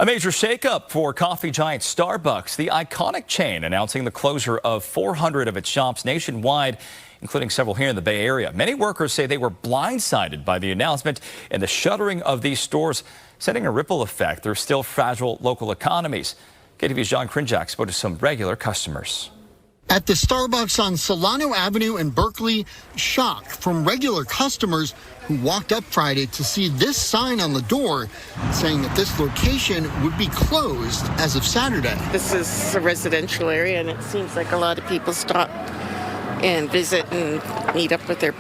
A major shakeup for coffee giant Starbucks, the iconic chain announcing the closure of 400 of its shops nationwide, including several here in the Bay Area. Many workers say they were blindsided by the announcement and the shuttering of these stores, sending a ripple effect through still fragile local economies. KTV's John Krinjak spoke to some regular customers. At the Starbucks on Solano Avenue in Berkeley, shock from regular customers who walked up Friday to see this sign on the door saying that this location would be closed as of Saturday. This is a residential area, and it seems like a lot of people stop and visit and meet up with their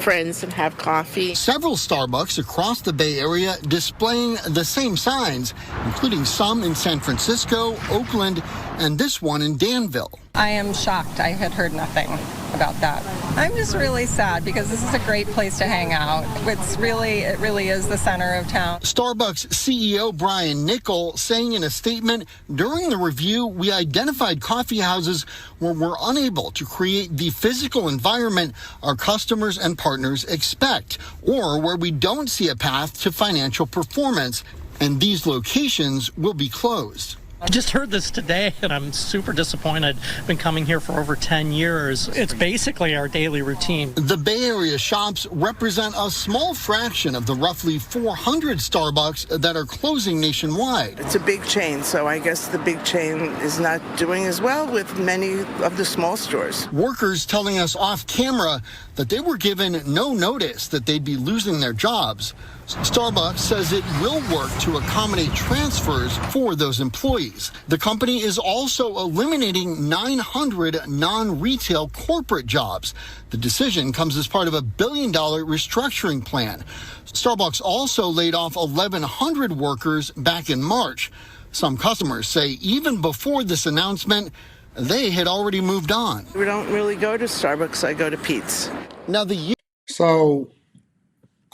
friends and have coffee. Several Starbucks across the Bay Area displaying the same signs, including some in San Francisco, Oakland, and this one in Danville. I am shocked. I had heard nothing about that. I'm just really sad because this is a great place to hang out. It really is the center of town. Starbucks CEO Brian Niccol saying in a statement, during the review, we identified coffee houses where we're unable to create the physical environment our customers and partners expect, or where we don't see a path to financial performance, and these locations will be closed. I just heard this today, and I'm super disappointed. I've been coming here for over 10 years. It's basically our daily routine. The Bay Area shops represent a small fraction of the roughly 400 Starbucks that are closing nationwide. It's a big chain, so I guess the big chain is not doing as well with many of the small stores. Workers telling us off camera that they were given no notice that they'd be losing their jobs. Starbucks says it will work to accommodate transfers for those employees. The company is also eliminating 900 non-retail corporate jobs. The decision comes as part of a $1 billion restructuring plan. Starbucks also laid off 1,100 workers back in March. Some customers say even before this announcement, they had already moved on. We don't really go to Starbucks. I go to Pete's. Now,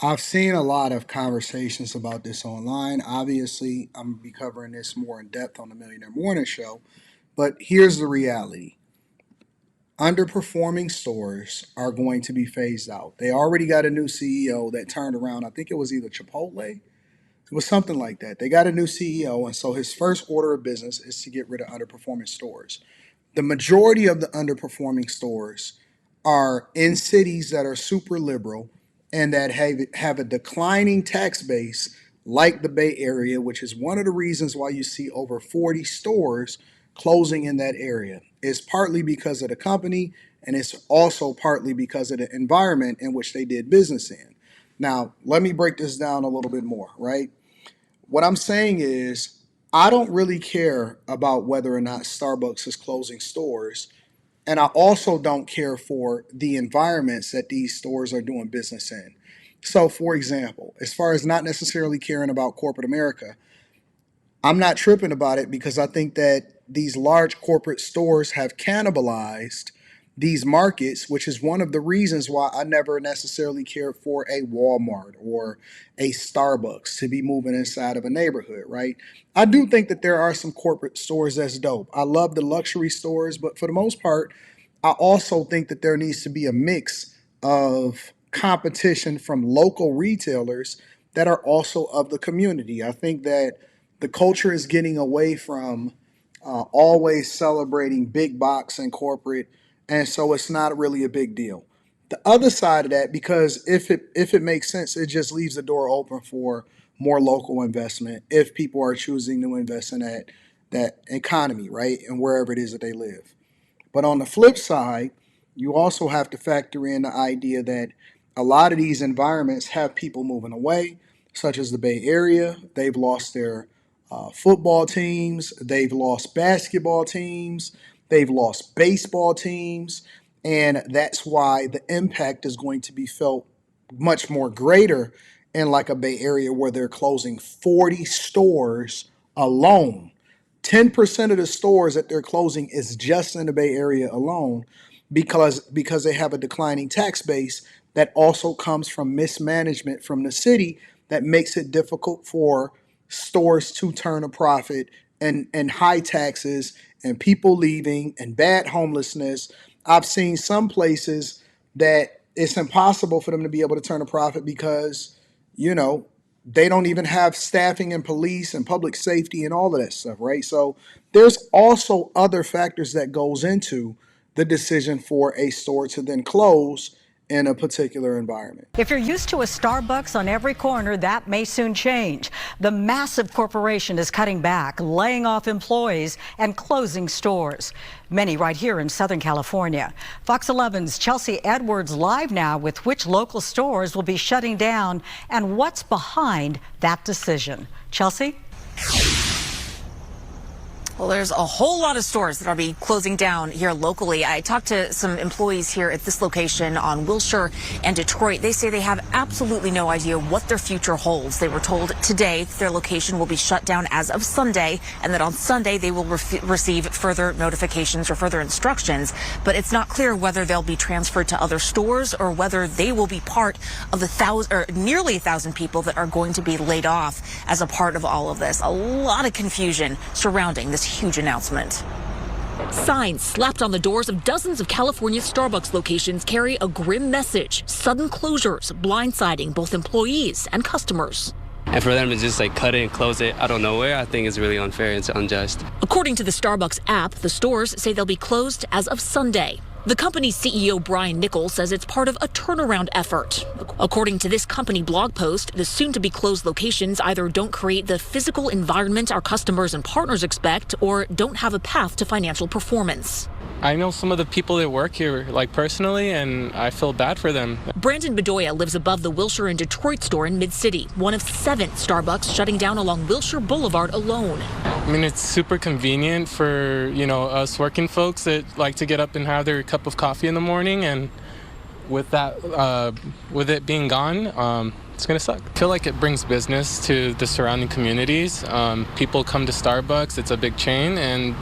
I've seen a lot of conversations about this online. Obviously, I'm going to be covering this more in depth on the Millionaire Morning Show. But here's the reality. Underperforming stores are going to be phased out. They already got a new CEO that turned around. I think it was either Chipotle. It was something like that. They got a new CEO, and so his first order of business is to get rid of underperforming stores. The majority of the underperforming stores are in cities that are super liberal and that have a declining tax base like the Bay Area, which is one of the reasons why you see over 40 stores closing in that area. It's partly because of the company, and it's also partly because of the environment in which they did business in. Now, let me break this down a little bit more, right? What I'm saying is, I don't really care about whether or not Starbucks is closing stores. And I also don't care for the environments that these stores are doing business in. So, for example, as far as not necessarily caring about corporate America, I'm not tripping about it because I think that these large corporate stores have cannibalized these markets, which is one of the reasons why I never necessarily cared for a Walmart or a Starbucks to be moving inside of a neighborhood, right? I do think that there are some corporate stores that's dope. I love the luxury stores, but for the most part, I also think that there needs to be a mix of competition from local retailers that are also of the community. I think that the culture is getting away from always celebrating big box and corporate, and so it's not really a big deal. The other side of that, because if it makes sense, it just leaves the door open for more local investment if people are choosing to invest in that economy, right, and wherever it is that they live. But on the flip side, you also have to factor in the idea that a lot of these environments have people moving away, such as the Bay Area. They've lost their football teams. They've lost basketball teams. They've lost baseball teams. And that's why the impact is going to be felt much more greater in like a Bay Area where they're closing 40 stores alone. 10% of the stores that they're closing is just in the Bay Area alone because they have a declining tax base that also comes from mismanagement from the city that makes it difficult for stores to turn a profit and high taxes and people leaving and bad homelessness. I've seen some places that it's impossible for them to be able to turn a profit because, They don't even have staffing and police and public safety and all of that stuff, right? So there's also other factors that goes into the decision for a store to then close in a particular environment. If you're used to a Starbucks on every corner, that may soon change. The massive corporation is cutting back, laying off employees, and closing stores. Many right here in Southern California. Fox 11's Chelsea Edwards live now with which local stores will be shutting down and what's behind that decision. Chelsea? Well, there's a whole lot of stores that are be closing down here locally. I talked to some employees here at this location on Wilshire and Detroit. They say they have absolutely no idea what their future holds. They were told today that their location will be shut down as of Sunday, and that on Sunday they will receive further notifications or further instructions. But it's not clear whether they'll be transferred to other stores or whether they will be part of the nearly 1,000 people that are going to be laid off as a part of all of this. A lot of confusion surrounding this huge announcement. Signs slapped on the doors of dozens of California Starbucks locations carry a grim message: sudden closures, blindsiding both employees and customers. And for them to just cut it and close it out of nowhere, I think is really unfair. It's unjust. According to the Starbucks app, the stores say they'll be closed as of Sunday. The company's CEO, Brian Nichols, says it's part of a turnaround effort. According to this company blog post, the soon-to-be-closed locations either don't create the physical environment our customers and partners expect or don't have a path to financial performance. I know some of the people that work here, personally, and I feel bad for them. Brandon Bedoya lives above the Wilshire and Detroit store in Mid-City, one of 7 Starbucks shutting down along Wilshire Boulevard alone. I mean, it's super convenient for, us working folks that like to get up and have their cup of coffee in the morning, and with it being gone, it's going to suck. I feel like it brings business to the surrounding communities. People come to Starbucks, it's a big chain, and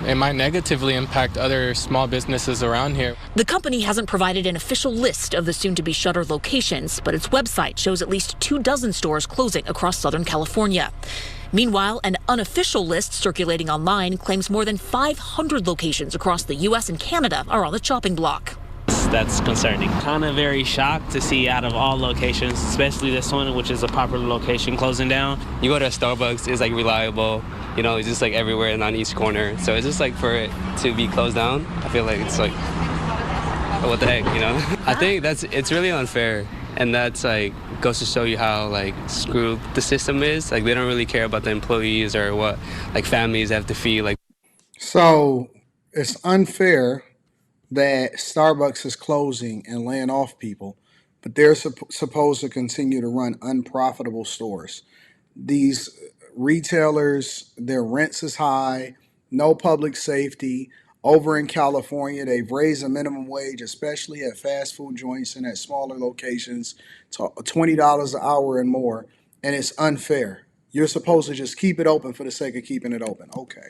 it might negatively impact other small businesses around here. The company hasn't provided an official list of the soon-to-be shuttered locations, but its website shows at least 24 stores closing across Southern California. Meanwhile, an unofficial list circulating online claims more than 500 locations across the U.S. and Canada are on the chopping block. That's concerning. Kind of very shocked to see out of all locations, especially this one, which is a popular location, closing down. You go to a Starbucks, it's reliable. It's just everywhere and on each corner. So it's just for it to be closed down, I feel like it's what the heck, I think it's really unfair. And that's goes to show you how screwed the system is. They don't really care about the employees or what families have to feed. So it's unfair that Starbucks is closing and laying off people, but they're supposed to continue to run unprofitable stores. These retailers, their rents is high, no public safety. Over in California, they've raised the minimum wage, especially at fast food joints and at smaller locations, to $20 an hour and more, and it's unfair. You're supposed to just keep it open for the sake of keeping it open. Okay.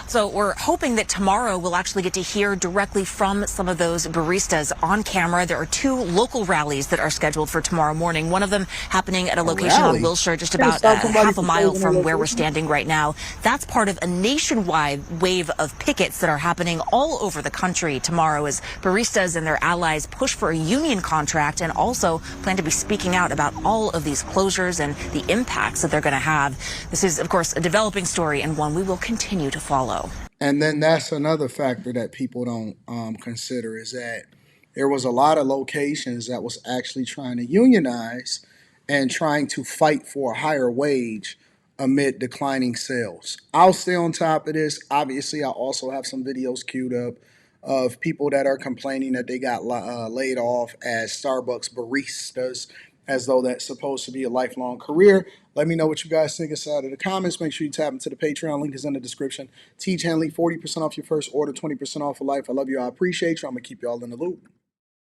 So we're hoping that tomorrow we'll actually get to hear directly from some of those baristas on camera. There are 2 local rallies that are scheduled for tomorrow morning. One of them happening at a location on Wilshire, just about half a mile from where we're standing right now. That's part of a nationwide wave of pickets that are happening all over the country tomorrow as baristas and their allies push for a union contract and also plan to be speaking out about all of these closures and the impacts that they're going to have. This is, of course, a developing story and one we will continue to follow. And then that's another factor that people don't consider is that there was a lot of locations that was actually trying to unionize and trying to fight for a higher wage amid declining sales. I'll stay on top of this. Obviously, I also have some videos queued up of people that are complaining that they got laid off as Starbucks baristas, as though that's supposed to be a lifelong career. Let me know what you guys think inside of the comments. Make sure you tap into the Patreon. Link is in the description. Teach Henley, 40% off your first order, 20% off for life. I love you. I appreciate you. I'm going to keep you all in the loop.